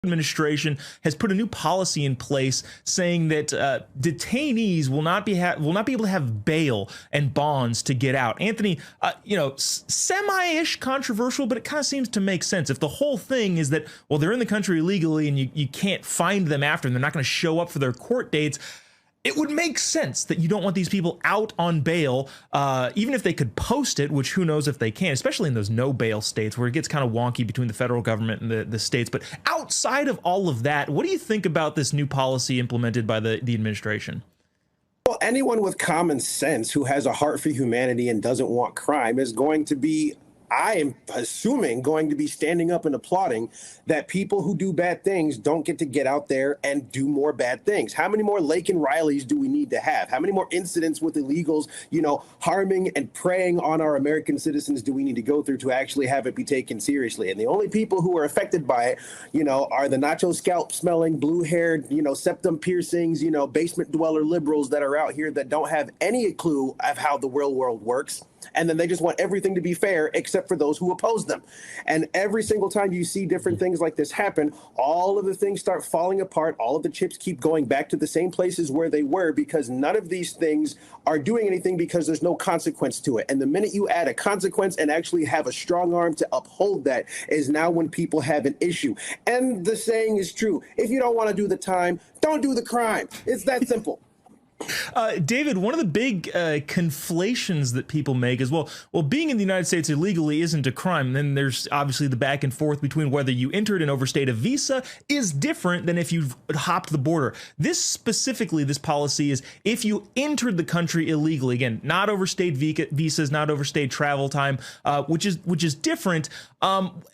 Administration has put a new policy in place saying that detainees will not be able to have bail and bonds to get out. Anthony, semi-ish controversial, but it kind of seems to make sense. If the whole thing is that, well, they're in the country illegally and you can't find them after, and they're not going to show up for their court dates, it would make sense that you don't want these people out on bail, even if they could post it, which who knows if they can, especially in those no bail states where it gets kind of wonky between the federal government and the states. But outside of all of that, what do you think about this new policy implemented by the administration? Well, anyone with common sense who has a heart for humanity and doesn't want crime is going to be, I am assuming, going to be standing up and applauding that people who do bad things don't get out there and do more bad things. How many more Lake and Rileys do we need to have? How many more incidents with illegals, harming and preying on our American citizens do we need to go through to actually have it be taken seriously? And the only people who are affected by it, are the nacho scalp smelling, blue haired, septum piercings, basement dweller liberals that are out here that don't have any clue of how the real world works. And then they just want everything to be fair, except for those who oppose them. And every single time you see different things like this happen, all of the things start falling apart. All of the chips keep going back to the same places where they were, because none of these things are doing anything because there's no consequence to it. And the minute you add a consequence and actually have a strong arm to uphold that is now when people have an issue. And the saying is true. If you don't want to do the time, don't do the crime. It's that simple. David, one of the big conflations that people make is, well, being in the United States illegally isn't a crime. And then there's obviously the back and forth between whether you entered and overstayed a visa is different than if you've hopped the border. This policy is if you entered the country illegally, again, not overstayed visas, not overstayed travel time, which is different.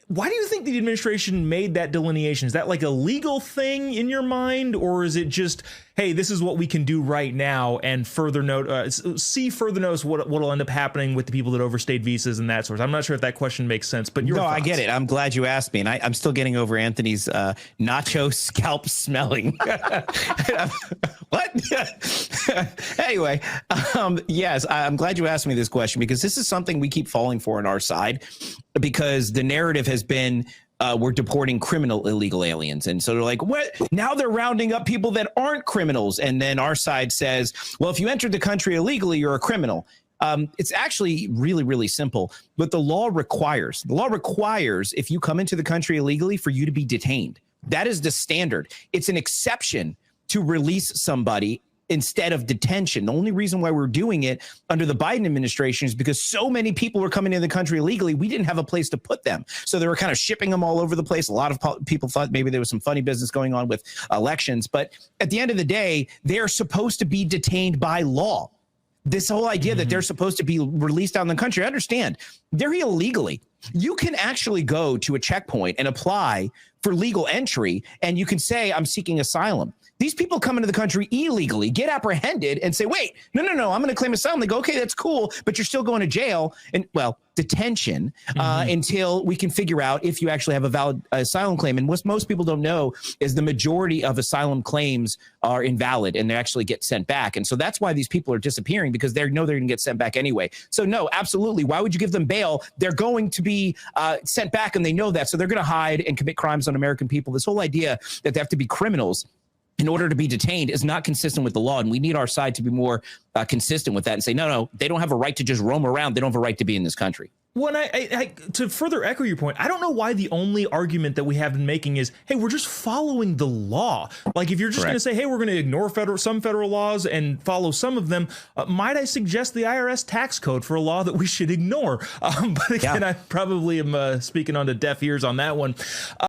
Why do you think the administration made that delineation? Is that like a legal thing in your mind, or is it just, hey, this is what we can do right now, and further notice what will end up happening with the people that overstayed visas and that sort of? I'm not sure if that question makes sense, but your thoughts. I get it. I'm glad you asked me, and I'm still getting over Anthony's nacho scalp smelling. What? Anyway, yes, I'm glad you asked me this question, because this is something we keep falling for on our side, because the narrative has been, we're deporting criminal illegal aliens. And so they're like, what? Now they're rounding up people that aren't criminals. And then our side says, well, if you entered the country illegally, you're a criminal. It's actually really, really simple. But the law requires, if you come into the country illegally, for you to be detained. That is the standard. It's an exception to release somebody instead of detention. The only reason why we're doing it under the Biden administration is because so many people were coming into the country illegally, we didn't have a place to put them. So they were kind of shipping them all over the place. A lot of people thought maybe there was some funny business going on with elections. But at the end of the day, they're supposed to be detained by law. This whole idea that they're supposed to be released out in the country, I understand. They're here illegally. You can actually go to a checkpoint and apply for legal entry, and you can say, I'm seeking asylum. These people come into the country illegally, get apprehended, and say, wait, no, I'm going to claim asylum. They go, okay, that's cool, but you're still going to jail and, well, detention until we can figure out if you actually have a valid asylum claim. And what most people don't know is the majority of asylum claims are invalid and they actually get sent back. And so that's why these people are disappearing, because they know they're going to get sent back anyway. So no, absolutely. Why would you give them bail? They're going to be sent back, and they know that. So they're going to hide and commit crimes on American people. This whole idea that they have to be criminals in order to be detained is not consistent with the law. And we need our side to be more consistent with that and say, no, they don't have a right to just roam around. They don't have a right to be in this country. When to further echo your point, I don't know why the only argument that we have been making is, hey, we're just following the law. Like, if you're just going to say, hey, we're going to ignore some federal laws and follow some of them, might I suggest the IRS tax code for a law that we should ignore? But again, I probably am speaking onto deaf ears on that one.